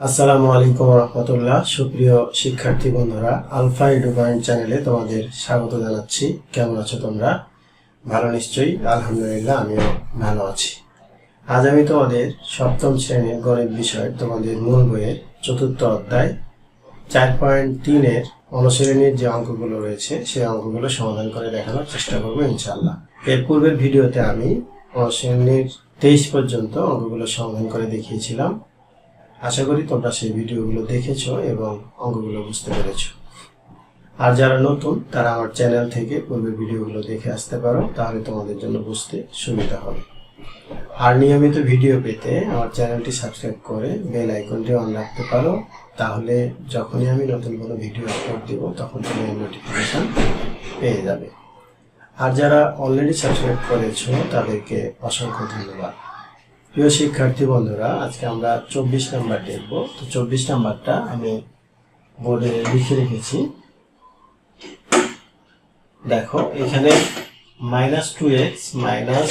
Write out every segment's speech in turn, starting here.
আসসালামু আলাইকুম রহমতুল্লাহ। সুপ্রিয় শিক্ষার্থী বন্ধুরা, আলফা এডু পয়েন্ট চ্যানেলে তোমাদের স্বাগত জানাচ্ছি। কেমন আছো তোমরা? ভালো নিশ্চয়ই। আলহামদুলিল্লাহ, আমিও ভালো আছি। আজ আমি তোমাদের সপ্তম শ্রেণীর গণিত বিষয় তোমাদের মূল বইয়ের চতুর্থ অধ্যায় 4.3-এর অনুশীলনীর যে অঙ্কগুলো রয়েছে সেই অঙ্কগুলো সমাধান করে দেখানোর চেষ্টা করবো ইনশাআল্লাহ। এর পূর্বের ভিডিওতে আমি অনুশীলনীর 23 পর্যন্ত অঙ্কগুলো সমাধান করে দেখিয়েছিলাম। আশা করি তোমরা সেই ভিডিওগুলো দেখেছো এবং অঙ্কগুলো বুঝতে পেরেছো। আর যারা নতুন তারা আমার চ্যানেল থেকে পূর্বের ভিডিওগুলো দেখে আসতে পারো, তাহলে তোমাদের জন্য বুঝতে সুবিধা হবে। আর নিয়মিত ভিডিও পেতে আমার চ্যানেলটি সাবস্ক্রাইব করে বেল আইকনটি অন রাখতে পারো, তাহলে যখনই আমি নতুন কোনো ভিডিও আপলোড দেব তখন তুমি নোটিফিকেশন পেয়ে যাবে। আর যারা অলরেডি সাবস্ক্রাইব করেছো তাদেরকে অসংখ্য ধন্যবাদ। প্রিয় শিক্ষার্থী বন্ধুরা, আজকে আমরা 24 নাম্বার দেখব। তো 24 নাম্বারটা আমি বোর্ডে লিখে রেখেছি। দেখো, এখানে -2x minus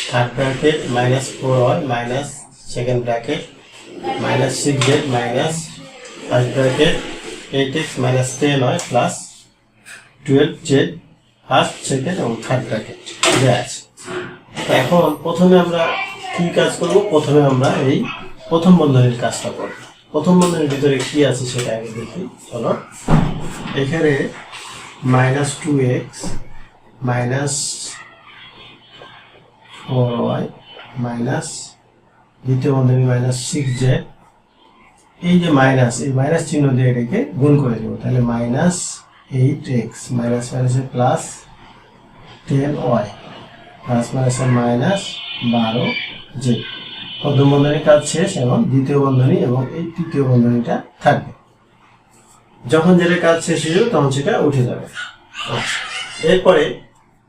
third bracket -4y minus second bracket -6z minus first bracket 8x minus 10y plus 12z first second এবং থার্ড ব্র্যাকেট দেওয়া আছে। এখন প্রথমে আমরা কি কাজ করব? প্রথমে আমরা এই প্রথম বন্ধনীর কাজটা করব। প্রথম বন্ধনীর ভিতরে কি আছে সেটা আগে দেখি। চলো, এখানে -2x মাইনাস 4y মাইনাস দ্বিতীয় বন্ধনী -6z, এই যে মাইনাস, এই মাইনাস চিহ্ন দিয়ে এটাকে গুণ করে দেবো, তাহলে -8x মাইনাস মাইনাসে প্লাস 10y প্লাস মাইনাসের মাইনাস 12z। প্রথম বন্ধনীর কাজ শেষ এবং দ্বিতীয় বন্ধনী এবং এই তৃতীয় বন্ধনীটা থাকবে। যখন যেটা কাজ শেষ হয়ে যাবে তখন সেটা উঠে যাবে। এরপরে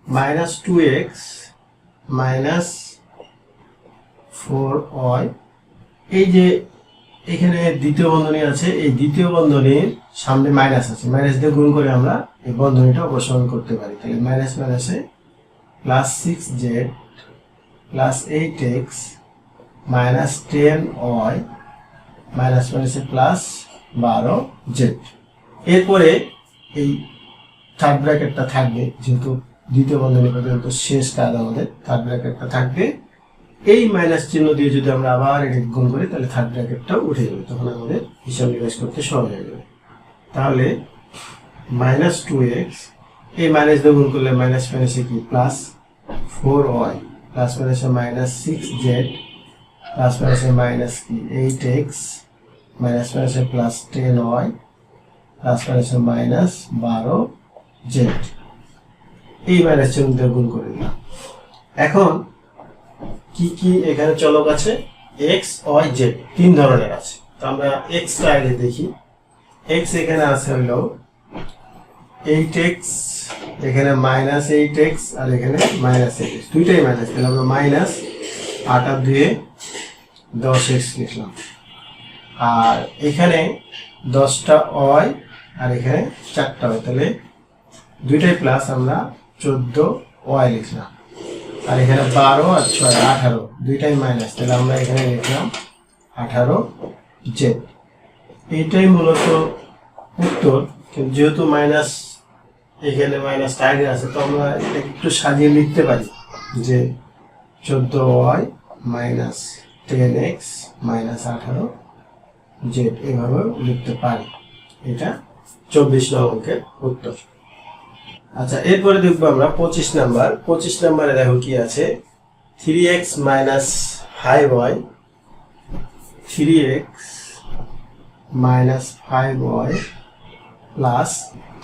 -2x মাইনাস 4y, এই যে এখানে দ্বিতীয় বন্ধনী আছে, এই দ্বিতীয় বন্ধনীর সামনে মাইনাস আছে, মাইনাস দিয়ে গুণ করে আমরা এই বন্ধনীটা অপসারণ করতে পারি। তাহলে মাইনাস মাইনাসে plus 6z plus 8x minus 10y minus মাইনাসে প্লাস 12z। এরপরে এই থার্ড ব্র্যাকেটটা থাকবে, যেহেতু দ্বিতীয় বন্ধনী পর্যন্ত শেষ কাজ আমাদের, থার্ড ব্র্যাকেটটা থাকবে। এই মাইনাস চিহ্ন দিয়ে যদি আমরা আবার এটা গুণ করি তাহলে থার্ড ব্র্যাকেটটাও উঠে যাবে, তখন আমাদের হিসাব নিকাশ করতে সহজ হয়ে যাবে। তাহলে -2x, এই মাইনাস দিয়ে গুণ করলে মাইনাস মাইনাসে কি প্লাস 4y প্লাস মাইনাসে -6z প্লাস মাইনাসে মাইনাস কি 8x মাইনাস মাইনাসে প্লাস 10y প্লাস মাইনাসে মাইনাস 12z, এই মাইনাস চিহ্ন দিয়ে গুণ করে দিলাম। এখন কি কি এখানে চলক আছে? x, y, z তিন ধরনের আছে। তো আমরা x টা আগে দেখি। x এখানে আছে হলো 8x, এখানে -8x আর এখানে -8x, দুইটাই মাইনাস, তাহলে আমরা মাইনাস 8 আর 2 10x লিখলাম। আর এখানে 10টা y আর এখানে 4টা y, তাহলে দুইটাই প্লাস, আমরা 14y লিখলাম। আর এখানে 12 আর 6 18, দুইটাই মাইনাস, তাহলে আমরা এখানে লিখলাম 18z। এইটাই মূলত উত্তর। কিন্তু যেহেতু মাইনাস এখানে মাইনাস আগে আছে, তো আমরা একটু সাজিয়ে লিখতে পারি যে 14y minus 10x minus 18z, এভাবে লিখতে পারি। এটা 24 নং অঙ্কের উত্তর। আচ্ছা, এরপরে দেখবো আমরা 25 নাম্বার। 25 নাম্বারে দেখো কি আছে, 3x minus 5y, 3x minus 5y plus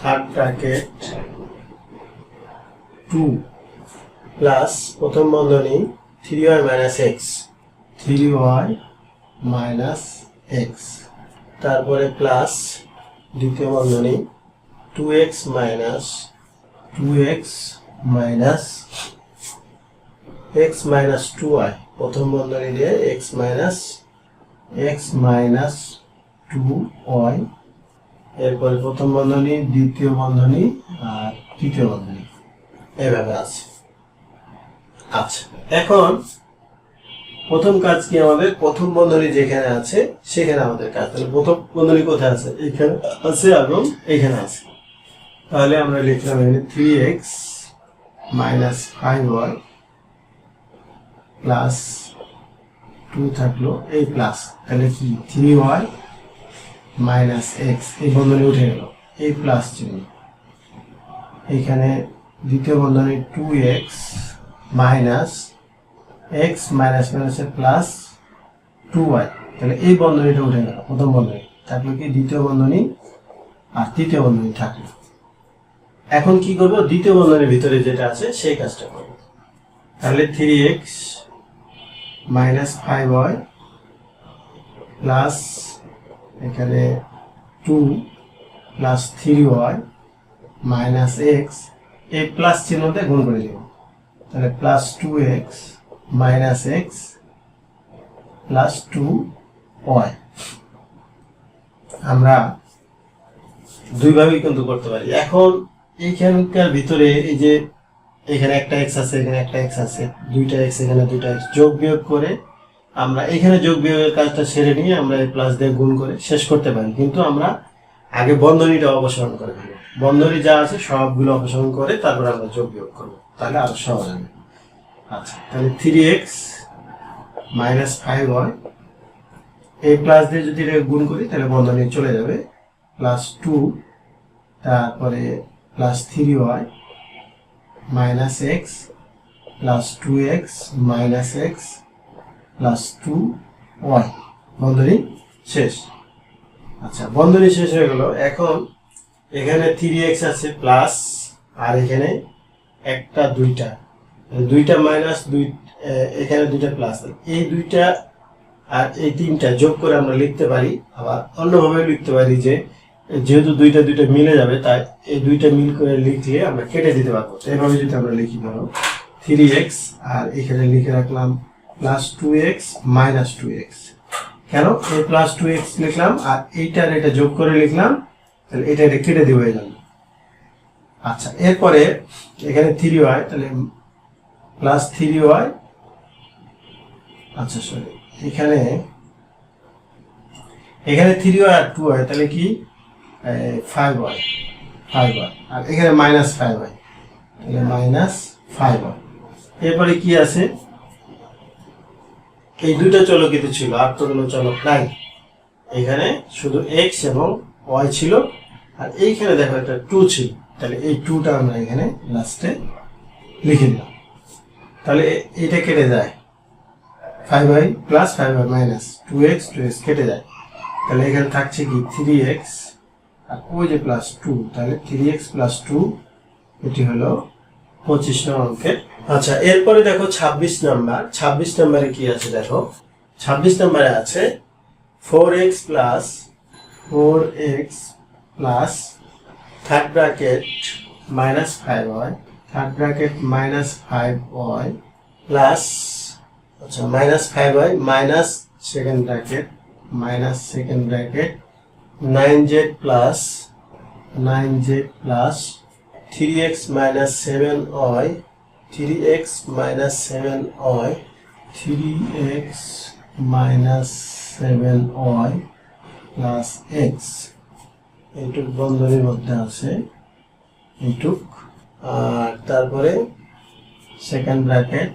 third bracket 2 plus প্রথম বন্ধনী 3y minus x, 3y minus x, তারপরে প্লাস দ্বিতীয় বন্ধনী 2x minus 2x minus x minus 2y, প্রথম বন্ধনী দিয়ে x মাইনাস 2y, এরপরে প্রথম বন্ধনী দ্বিতীয় বন্ধনী আর তৃতীয় বন্ধনী, এভাবে আছে। আচ্ছা, এখন প্রথম কাজ কি আমাদের, প্রথম বন্ধনী যেখানে আছে সেখানে আমাদের কাজ। তাহলে প্রথম বন্ধনী কোথায় আছে, এখানে আছে এবং এখানে আছে। তাহলে আমরা লিখলাম এখানে 3x মাইনাস 5y প্লাস 2 থাকলো এই প্লাস, তাহলে কি 3y মাইনাস এক্স, এই বন্ধনী উঠে গেল, এই প্লাস চিহ্ন। এখানে দ্বিতীয় বন্ধনী 2x মাইনাস এক্স মাইনাস মাইনাসের প্লাস 2y, তাহলে এই বন্ধনীটা উঠে গেল, প্রথম বন্ধনী থাকলো কি দ্বিতীয় বন্ধনী আর তৃতীয় বন্ধনী থাকলো। এখন কি করব, দ্বিতীয় বন্ধনীর ভিতরে যেটা আছে সেই কাজটা করব। তাহলে 3x মাইনাস 5y প্লাস এখানে 2 প্লাস 3y মাইনাস এক্স, এই প্লাস চিহ্নতে গুণ করে দিব। তাহলে plus 2x minus x plus 2y। আমরা দুইভাবেই কিন্তু করতে পারি। এখন এইখানকার ভিতরে এই যে এখানে একটা এক্স আছে, এখানে একটা এক্স আছে, দুইটা এক্স এখানে দুইটা এক্স, যোগ বিয়োগ করে আমরা এখানে যোগ বিয়োগের কাজটা সেরে নিয়ে আমরা এই প্লাস দিয়ে গুণ করে শেষ করতে পারি। কিন্তু আমরা আগে বন্ধনীটা অপসারণ করে দেবো, বন্ধনী যা আছে সবগুলো অপসারণ করে তারপরে আমরা যোগ বিয়োগ করবো, তাহলে আরো সহজ হবে। আচ্ছা, তাহলে 3x মাইনাস 5y, এই প্লাস দিয়ে যদি এটা গুণ করি তাহলে বন্ধনী চলে যাবে, প্লাস 2 তারপরে plus 3y minus x plus 2x minus x plus 2y, বন্ধনী শেষ। আচ্ছা, বন্ধনী শেষ হয়ে গেল। এখন এখানে 3x আছে প্লাস, আর এখানে একটা দুইটা মাইনাস দুই, এখানে দুইটা প্লাস, এই দুইটা আর এই তিনটা যোগ করে আমরা লিখতে পারি। আবার অন্যভাবে লিখতে পারি যে যেহেতু দুইটা মিলে যাবে, তাই এই দুইটা মিল করে লিখলে আমরা কেটে দিতে পারবো। এইভাবে যদি আমরা লিখি, ধরো 3x আর এখানে লিখে রাখলাম প্লাস 2x মাইনাস 2x, কেন এই প্লাস 2x লিখলাম আর এইটার এটা যোগ করে লিখলাম, তাহলে এটা কেটে দিব এই জন্য। আচ্ছা, এরপরে এখানে 3y, তাহলে প্লাস 3y, আচ্ছা সরি, এখানে 3y আর 2y, তাহলে কি 5y, আর এখানে মাইনাস 5y, তাহলে মাইনাস 5y। এরপরে কি আছে, এই দুইটা চলকিত ছিল, আর তো কোনো চলক নাই, এখানে শুধু x এবং y ছিল, আর এইখানে দেখো একটা 2 ছিল, তাহলে এই 2টা আমরা এখানে লাস্টে লিখে দিলাম। তাহলে এটা কেটে যায়, 5y plus 5y minus 2x কেটে যায়, তাহলে এখানে থাকছে কি 3x আর ওই যে প্লাস 2, তাহলে 3x প্লাস 2, এটি হলো 25 নম্বর অঙ্কের। আচ্ছা, এরপরে দেখো 26 নাম্বার। 26 নম্বরে কি আছে দেখো, 26 নম্বরে আছে 4x plus third bracket minus 5y, third bracket minus 5y plus, আচ্ছা minus 5y minus second bracket 9z plus 3x minus 7y, 3x minus 7y plus x, এইটুক বন্ধনীর মধ্যে আছে এইটুক, আর তারপরে সেকেন্ড ব্র্যাকেট,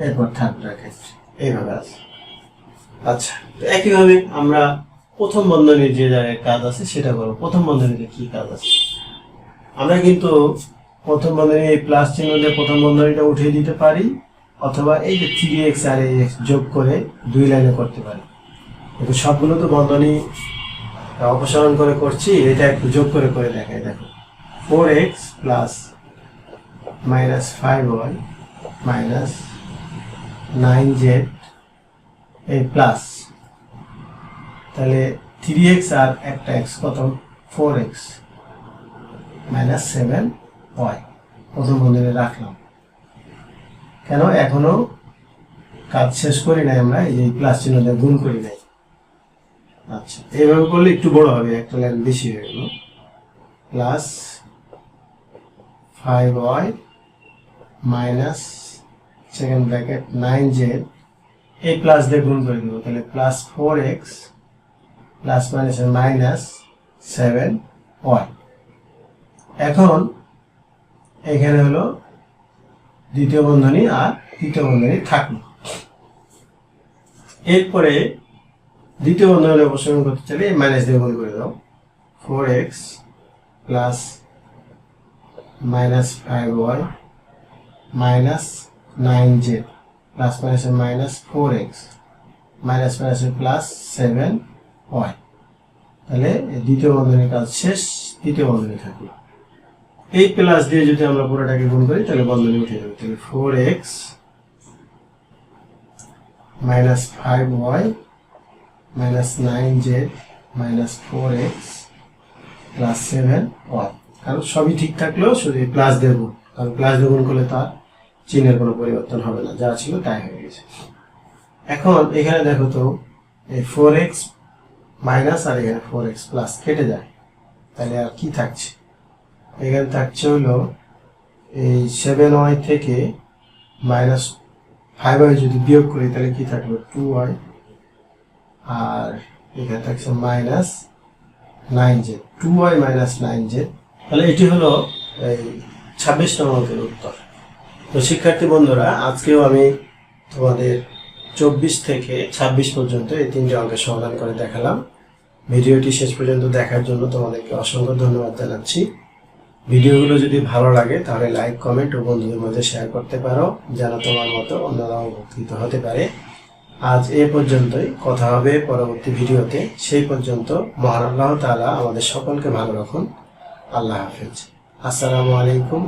এরপর থার্ড ব্র্যাকেট, এইভাবে আছে। আচ্ছা, একইভাবে আমরা প্রথম বন্ধনীর যে জায়গায় কাজ আছে সেটা করবো। প্রথম বন্ধনীতে কি কাজ আছে, আমরা কিন্তু প্রথম বন্ধনী এই প্লাস চিহ্ন দিয়ে প্রথম বন্ধনীটা উঠিয়ে দিতে পারি, অথবা এই যে 3x আর এই x যোগ করে দুই লাইনে করতে পারি। কিন্তু সবগুলো তো বন্ধনী অপসারণ করে করছি, এটা একটু যোগ করে দেখাই। দেখো 4x plus minus 5y minus 9z এই প্লাস, তাহলে 3x আর একটা x কত, 4x মাইনাস 7y, প্রথম বন্ধনী রাখলাম। কেন, এখনো কাজ শেষ করি নাই, আমরা এই প্লাস চিহ্ন দিয়ে গুণ করি নাই। আচ্ছা, এইভাবে করলে একটু বড় হবে, একটা লাইন বেশি হয়ে গেল, plus 5y minus second bracket 9z এই প্লাস দিয়ে গুণ করে দেবো, তাহলে প্লাস 4x প্লাস মাইনাসের মাইনাস 7y। এখন এখানে হলো দ্বিতীয় বন্ধনী আর তৃতীয় বন্ধনী থাকলো। এরপরে দ্বিতীয় বন্ধনী অপসারণ করতে চাইলে মাইনাস দিয়ে গুণ করে দাও, 4x plus minus 5y minus 9z plus মাইনাসের মাইনাস 4x মাইনাস মাইনাসের প্লাস 7y। তাহলে দ্বিতীয় বন্ধনীর কাজ শেষ, তৃতীয় বন্ধনী থাকলো। এই প্লাস দিয়ে যদি আমরা পুরোটাকে গুণ করি তাহলে বন্ধনী উঠে যাবে, তাহলে 4x minus 5y minus 9z minus 4x plus 7y। কারণ সবই ঠিক থাকলেও শুধু প্লাস দিয়ে গুণ, কারণ প্লাস দিয়ে গুণ করলে তার চিহ্নের কোনো পরিবর্তন হবে না, যা ছিল তাই হয়ে গেছে। এখন এখানে দেখো তো এই 4x মাইনাস আর এখানে 4x প্লাস কেটে যায়, তাহলে আর কি থাকছে? এখানে থাকছে হলো এই 7y থেকে মাইনাস 5y যদি বিয়োগ করি তাহলে কি থাকবে 2y, আর এখানে থাকছে minus 9z, 2y minus 9z। তাহলে এটি হলো এই 26 নম্বর অঙ্কের উত্তর। তো শিক্ষার্থী বন্ধুরা, আজকেও আমি তোমাদের 24 থেকে 26 পর্যন্ত এই তিনটি অঙ্কের সমাধান করে দেখালাম। ভিডিওটি শেষ পর্যন্ত দেখার জন্য তোমাদেরকে অসংখ্য ধন্যবাদ জানাচ্ছি। ভিডিওগুলো যদি ভালো লাগে তাহলে লাইক, কমেন্ট ও বন্ধুদের মধ্যে শেয়ার করতে পারো, যেন তোমার মতো অন্যরাও উপকৃত হতে পারে। আজ এ পর্যন্তই, কথা হবে পরবর্তী ভিডিওতে। সেই পর্যন্ত মহান আল্লাহ তাআলা আমাদের সকলকে ভালো রাখুন। আল্লাহ হাফেজ। আসসালামু আলাইকুম